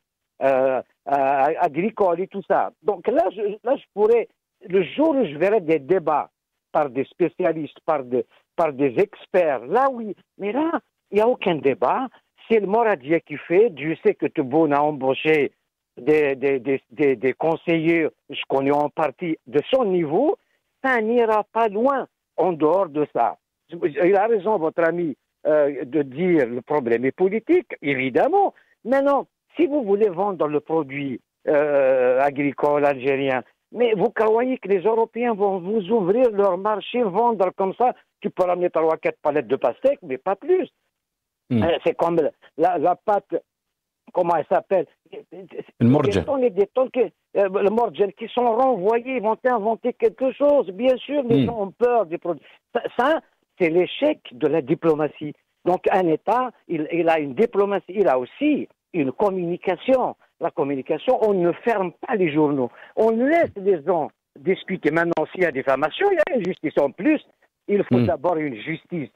agricoles et tout ça. Donc là, je pourrais, le jour où je verrai des débats par des spécialistes, par des experts, là oui. Mais là, Il n'y a aucun débat. C'est le Moradia qui fait. Je sais que Tebboune a embauché des conseillers, je connais en partie de son niveau. Ça n'ira pas loin en dehors de ça. Il a raison, votre ami, de dire le problème est politique, évidemment. Maintenant, si vous voulez vendre le produit agricole algérien, mais vous croyez que les Européens vont vous ouvrir leur marché, vendre comme ça, tu peux ramener 3-4 palettes de pastèques, mais pas plus. C'est comme la pâte, comment elle s'appelle? Le morgel. Le morgel qui sont renvoyés, ils vont inventer quelque chose. Bien sûr, les gens ont peur des produits. Ça, c'est l'échec de la diplomatie. Donc, un État, il a une diplomatie, il a aussi une communication. La communication, on ne ferme pas les journaux. On laisse les gens discuter. Maintenant, s'il y a diffamation, il y a une justice en plus. Il faut d'abord une justice.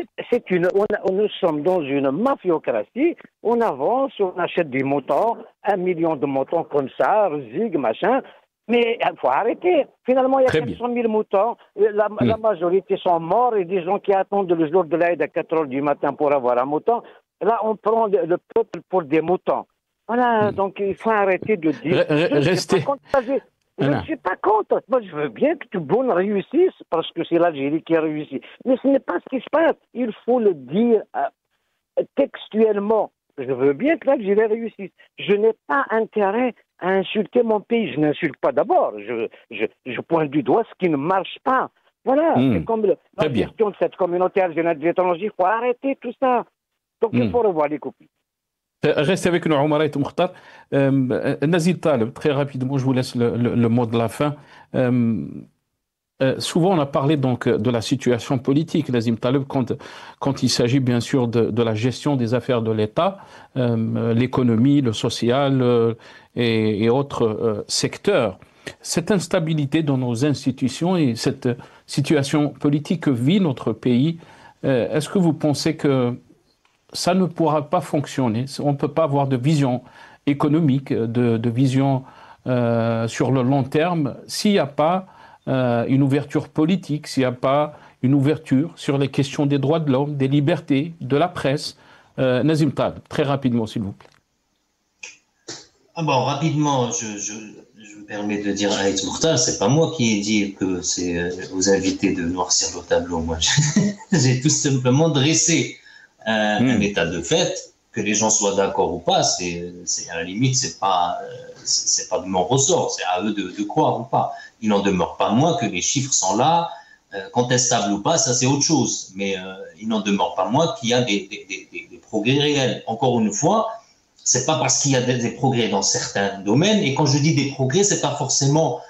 Nous sommes dans une mafiocratie. On avance, on achète des moutons, 1 million de moutons comme ça, zig, machin. Mais il faut arrêter. Finalement, il y a 400 000 moutons. La majorité sont morts et des gens qui attendent le jour de l'Aïd à 4 heures du matin pour avoir un mouton. Là, on prend le peuple pour des moutons. Voilà, donc il faut arrêter de dire... Restez... Je ne suis pas contre. Moi, je veux bien que Tebboune réussisse parce que c'est l'Algérie qui a réussi. Mais ce n'est pas ce qui se passe. Il faut le dire textuellement. Je veux bien que l'Algérie réussisse. Je n'ai pas intérêt à insulter mon pays. Je n'insulte pas d'abord. Je pointe du doigt ce qui ne marche pas. Voilà. C'est comme la question de cette communauté algérienne de l'étranger. Il faut arrêter tout ça. Donc, il faut revoir les copies. Restez avec nous, Omar Aït Mokhtar. Nazir Taleb, très rapidement, je vous laisse le mot de la fin. Souvent, on a parlé donc de la situation politique, Nazir Taleb, quand il s'agit bien sûr de la gestion des affaires de l'État, l'économie, le social et autres secteurs. Cette instabilité dans nos institutions et cette situation politique que vit notre pays, est-ce que vous pensez que ça ne pourra pas fonctionner? On ne peut pas avoir de vision économique, de vision sur le long terme, s'il n'y a pas une ouverture politique, s'il n'y a pas une ouverture sur les questions des droits de l'homme, des libertés, de la presse. Nazim Taleb, très rapidement, s'il vous plaît. Bon, rapidement, je me permets de dire à Aït Mokhtar, c'est pas moi qui ai dit que c'est aux invités de noircir le tableau. Moi, j'ai tout simplement dressé un état de fait, que les gens soient d'accord ou pas, c'est à la limite, c'est pas de mon ressort, c'est à eux de croire ou pas. Il n'en demeure pas moins que les chiffres sont là, contestables ou pas, ça c'est autre chose, mais il n'en demeure pas moins qu'il y a des progrès réels. Encore une fois, c'est pas parce qu'il y a des progrès dans certains domaines, et quand je dis des progrès, c'est pas forcément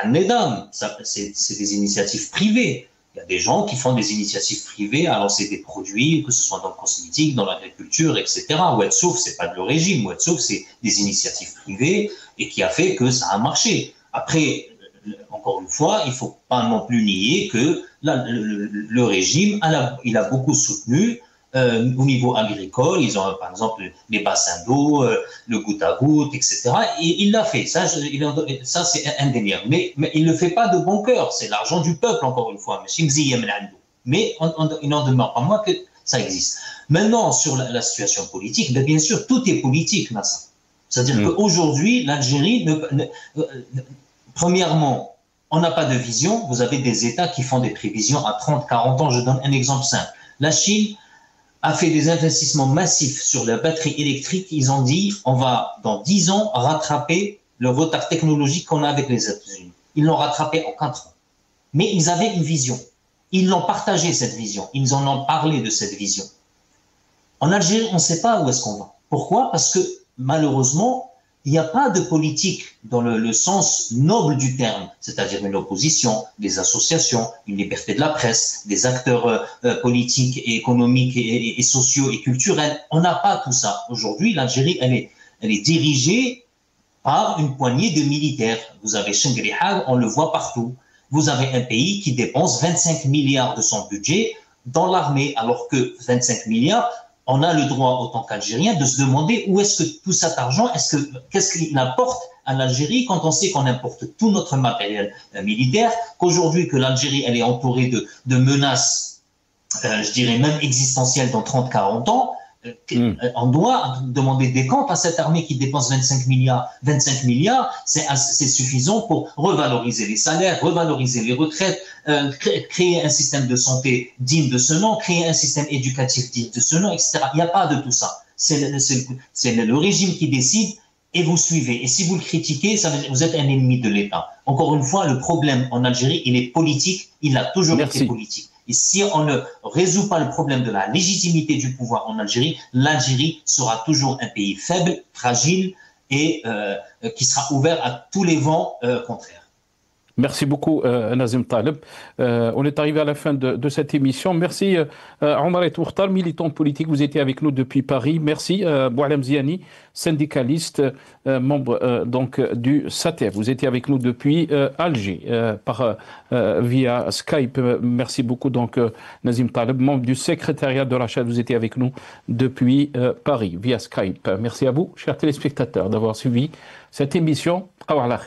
un édame, c'est des initiatives privées. Il y a des gens qui font des initiatives privées à lancer des produits, que ce soit dans le cosmétique, dans l'agriculture, etc. Ouedsouf, c'est pas de le régime. Ouedsouf, c'est des initiatives privées et qui a fait que ça a marché. Après, encore une fois, il faut pas non plus nier que le régime, il a beaucoup soutenu au niveau agricole. Ils ont, par exemple, les bassins d'eau, le goutte à goutte, etc. Et il l'a fait. Ça, c'est indéniable. Mais il ne le fait pas de bon cœur. C'est l'argent du peuple, encore une fois. Mais il n'en demeure pas moins que ça existe. Maintenant, sur la situation politique, bien sûr, tout est politique, Nasser. C'est-à-dire qu'aujourd'hui, l'Algérie, premièrement, on n'a pas de vision. Vous avez des États qui font des prévisions à 30, 40 ans. Je donne un exemple simple. La Chine a fait des investissements massifs sur la batterie électrique. Ils ont dit, on va, dans 10 ans, rattraper le retard technologique qu'on a avec les États-Unis. Ils l'ont rattrapé en 4 ans. Mais ils avaient une vision. Ils l'ont partagé, cette vision. Ils en ont parlé de cette vision. En Algérie, on ne sait pas où est-ce qu'on va. Pourquoi? Parce que, malheureusement, il n'y a pas de politique dans le sens noble du terme, c'est-à-dire une opposition, des associations, une liberté de la presse, des acteurs politiques et économiques et sociaux et culturels. On n'a pas tout ça. Aujourd'hui, l'Algérie, elle est dirigée par une poignée de militaires. Vous avez Chengrihal, on le voit partout. Vous avez un pays qui dépense 25 milliards de son budget dans l'armée, alors que 25 milliards, on a le droit, en tant qu'Algérien, de se demander où est-ce que tout cet argent, qu'est-ce qu'il apporte à l'Algérie quand on sait qu'on importe tout notre matériel militaire, qu'aujourd'hui que l'Algérie elle est entourée de menaces je dirais même existentielle dans 30-40 ans, on doit demander des comptes à cette armée qui dépense 25 milliards. 25 milliards, c'est suffisant pour revaloriser les salaires, revaloriser les retraites, créer un système de santé digne de ce nom, créer un système éducatif digne de ce nom, etc. Il n'y a pas de tout ça. C'est le régime qui décide et vous suivez. Et si vous le critiquez, vous êtes un ennemi de l'État. Encore une fois, le problème en Algérie, il est politique, il a toujours été politique. Et si on ne résout pas le problème de la légitimité du pouvoir en Algérie, l'Algérie sera toujours un pays faible, fragile et qui sera ouvert à tous les vents contraires. Merci beaucoup, Nazim Taleb. On est arrivé à la fin de cette émission. Merci, Omar Et Tourtal, militant politique. Vous étiez avec nous depuis Paris. Merci, Boualem Ziani, syndicaliste, membre donc du SATEF. Vous étiez avec nous depuis Alger, via Skype. Merci beaucoup, donc, Nazim Taleb, membre du secrétariat de Rachad. Vous étiez avec nous depuis Paris, via Skype. Merci à vous, chers téléspectateurs, d'avoir suivi cette émission. Au revoir.